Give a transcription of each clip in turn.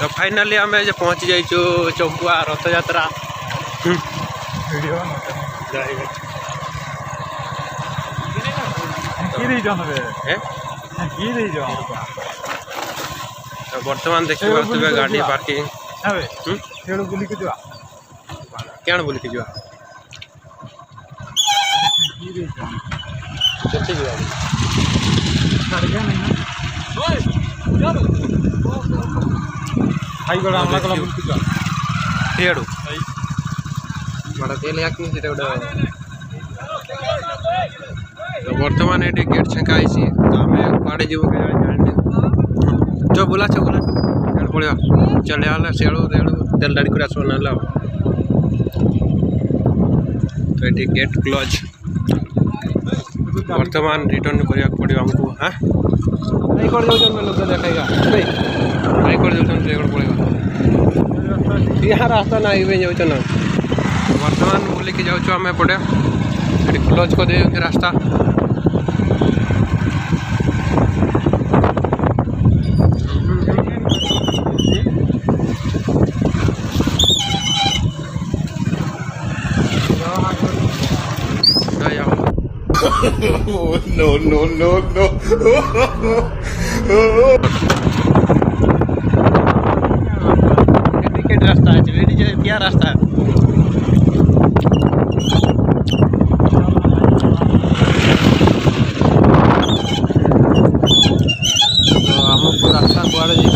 तो फाइनाली आम पहुँची जाइचु चंपुआ रथ यात्रा तो बर्तमान देखिए गाड़ी पार्किंग क्या बुलिक जा तो बर्तमान ये गेट छेका तो आम कड़े जीव जो बुला पड़ा चल सियाड़ू तेल दाड़ी कर आसो ना तो ये गेट क्लोज बर्तमान रिटर्न करा पड़ो आमको। हाँ नहीं कर लोग देखेगा नहीं कर पड़ेगा यहाँ रास्ता ना जाऊँ ना बर्तमान बुलिकी जाऊँ आम एपटे क्लोज कर दे रास्ता no no no no ticket रास्ता है क्या रास्ता है तो हमको रास्ता कुआड़े जी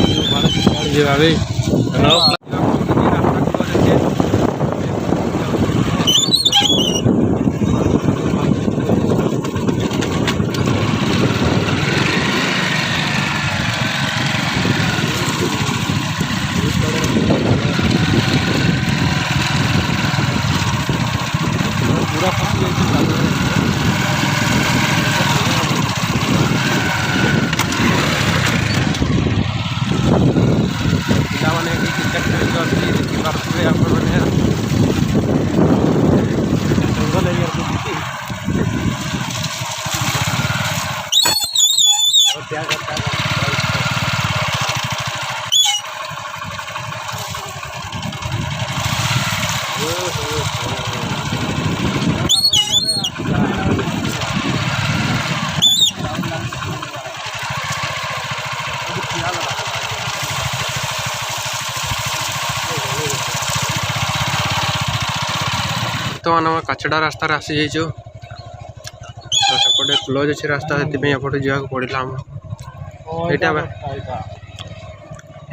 तो आम काचड़ा रास्तार आसी जाइए तो सेपटे क्लोज अच्छे रास्ता से एपटे जावाक पड़ा आम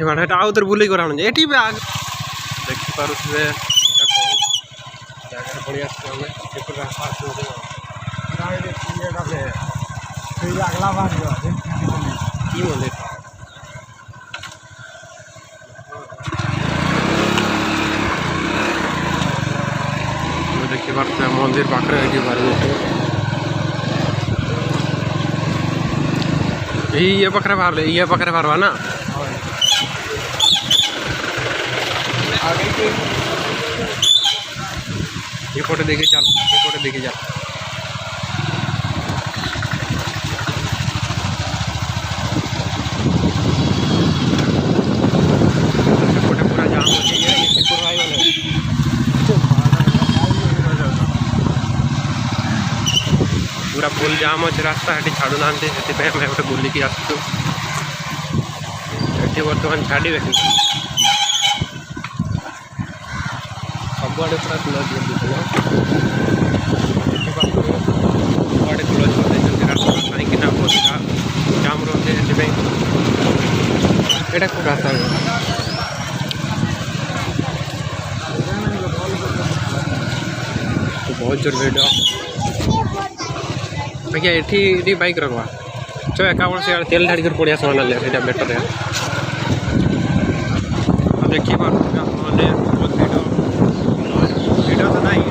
यहाँ आउ तो बुले कर ये देखिपे जगह देखिए मंदिर पाखे ये पाखे बाहर ना ये फोटो देखिए चल ये फोटो देखिए जा फोटो पूरा जाम हो पूरा फुल जाम अच्छे रास्ता ये छाड़ू ना से गोटे बुलिकी आसु बर्तमान छाड़े सबुआड़े पूरा क्लोज कर सबुआड़े क्लोज कर रास्ता कहीं जाम रोचे यहाँ कौन रास्ता तो बहुत जोर भिड़ भैया ये बाइक रखवा चो एका से तेल ढाड़ी कर पड़िया सामान ले बेटर है देखिए मैंने बहुत भिड़ तो नहीं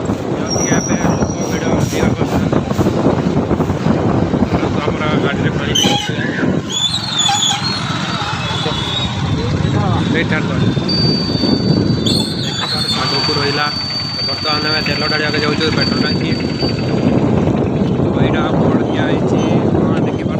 गाड़ी पानी आगू रहा बर्तमान आम तेल ढाड़ी जाऊँ पेट्रोल टांकी यहाँ बोर्ड दिया देखिपे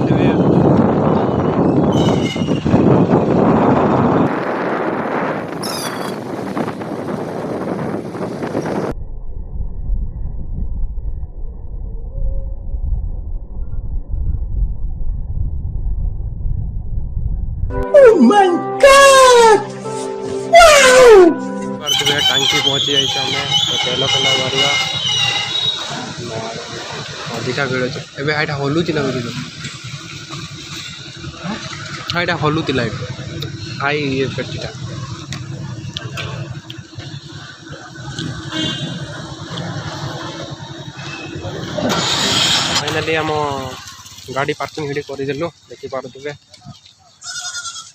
टांकी पहुँची जाइए आम तो तेल फेल भरवा अधिका भिड़ अच्छे एवं यहाँ हलुला बुझल हाँ यहाँ हलुला हाई ये पेटीटा फाइनाली आम गाड़ी पार्किंग ये करदेलु देखिपे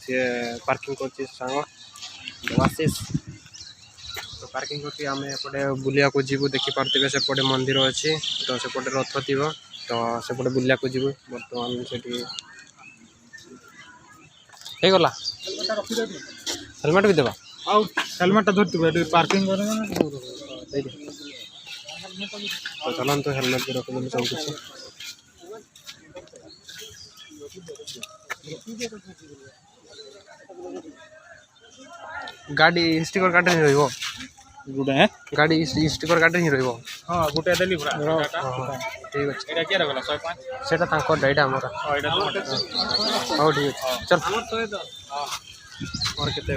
सी पार्किंग कर देवाशीष तो पार्किंग करके आम एपटे बुलिया को जीवु देखिपे सेपटे मंदिर अच्छी तो सेपटे रथ थी तो सेपटे बुलिया को जीवु बर्तमान से गला हेलमेट भी देवा हेलमेट धरती पार्किंग तो चलन तो हेलमेट भी रखिदेलु सब किसी गाड़ी स्टिकर काटे नहीं रहिबो गुडे गाड़ी स्टिकर काटे नहीं रहिबो हां गुटे देली पूरा ठीक अछि एटा के रहला 105 सेटा तांको डाइटा हमरा एटा तो हां ठीक अछि चल हमर तो और केते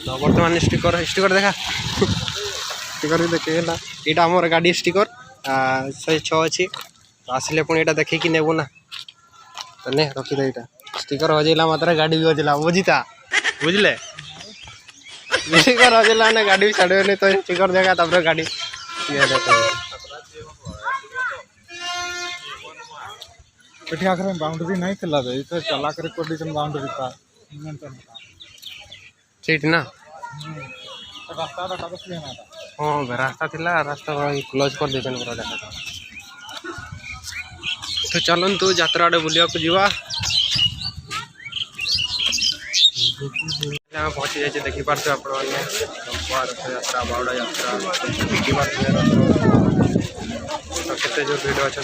तो वर्तमान स्टिकर स्टिकर देखा स्टिकर भी देखेला एटा हमर गाड़ी स्टिकर 106 अछि आसले पुणी एटा देखि कि नेबो ना तो ने रखी दे एटा स्टिकर हजेला मात्र गाड़ी भी हजेला बुझिता बुझले स्टिकर हजेला ने गाड़ी भी छाड़े नहीं तो स्टिकर देखा तब गाड़ी ये देखो एठी आखरे बाउंड्री नहीं थिला बे तो चला करे कंडीशन बाउंड्री था ठीक ना रास्ता कागज लेना था हां रास्ता थिला रास्ता क्लोज कर देछन पूरा देखा तो चलन तो यात्रा आड़े बुलिया को जीवा पहुँची जाइए देखिपे आप रथ यात्रा बावड़ा यात्रा तो केते जो भिड़ अच्छा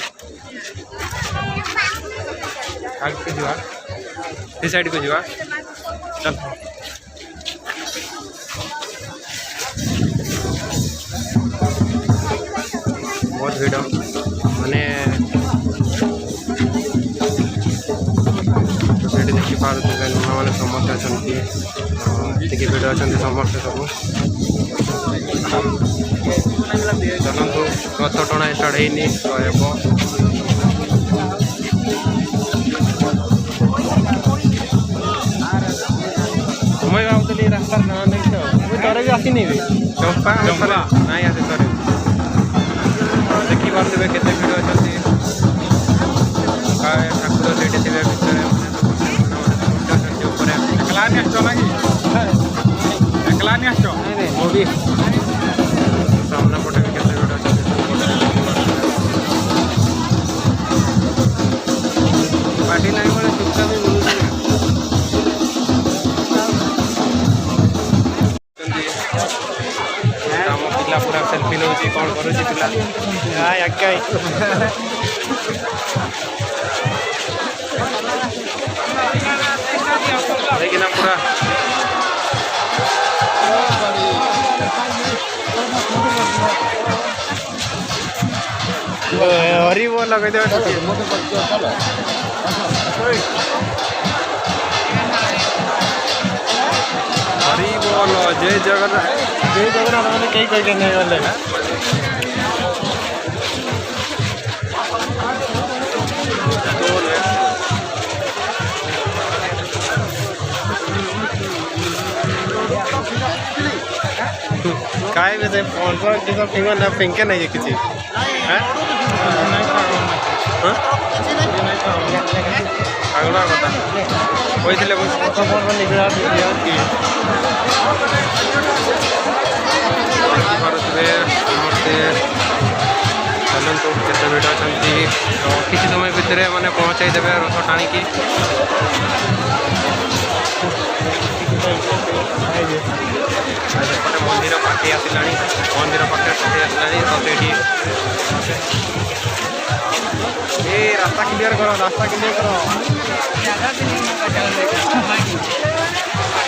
आगे जा साइड को जा चल बहुत भिड़ माने देखिपे लुना मैंने समस्त अच्छा देखिए भिड़ अच्छा समस्त सब चलतु रथ टणा स्टार्ट होनी तो मुझे भावुली रास्ता ना देख थे भी आसनी चंपा ना आसे थे देखिपे के भिड़ अच्छा ठाकुर से भितर एकला नहीं आछो ना एकला नहीं आछो नहीं वो भी सामना पटे भी केते भिड़ अच्छा पार्टी नहीं बोले चुपचाप भी बोलू पिला पूरा सेल्फी नौ कौन करुँ पिला देखिना पूरा हरी वो लगे दे हरी बोल जय जगन्नाथ मैंने कई कई करने वाले काय में से फोन पर किसी फिंगर ना फिंके नहीं है किसी हैं अगला बता कोई थे फोन पर निकला दिया कि भारत में चलन तो केते भिड़ अच्छा तो किसी समय भितर मैंने पहुँचाई देवे रथ टाणिकी मंदिर पाखे आसला मंदिर पाखे आसला तो ये रास्ता क्लियर करो रास्ता क्लियर करो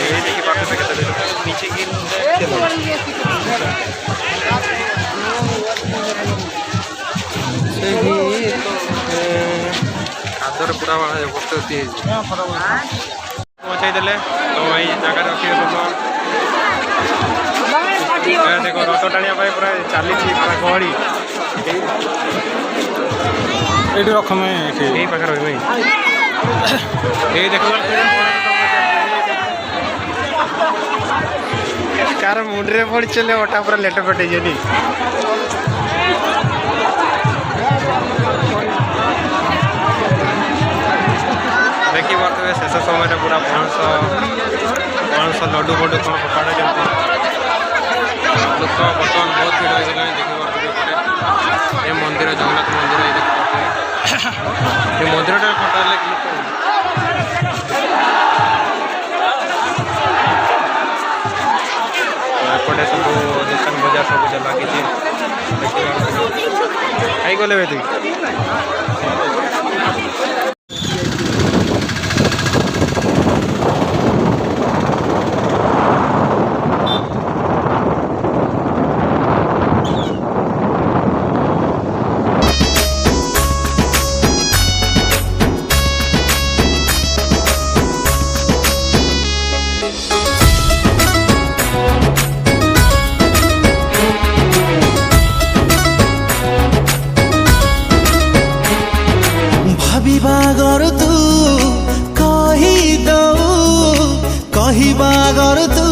ये देखिए पाखे पे कहते नीचे की आदर पूरा जबरदस्ती पहुँचाई देले तो वही जगह रखिए देखो रथ टाणिया पूरा चली पूरा गहली ये रख मैं यही पाखे रही ये देख कार मुंडे पड़ी चले अटा पूरा लेट पेटे देखी पारे शेष समय पूरा पणस लड्डू फड्डू कौन पकाड़ा जाती लोक बर्तमान बहुत भीड़ हो गला देखिए ये मंदिर जगन्नाथ मंदिर ये मंदिर फटा एपटे सब दुकान बजार सब लगी खाई गले भाई तुम बागर तू कही दो कही बागर तू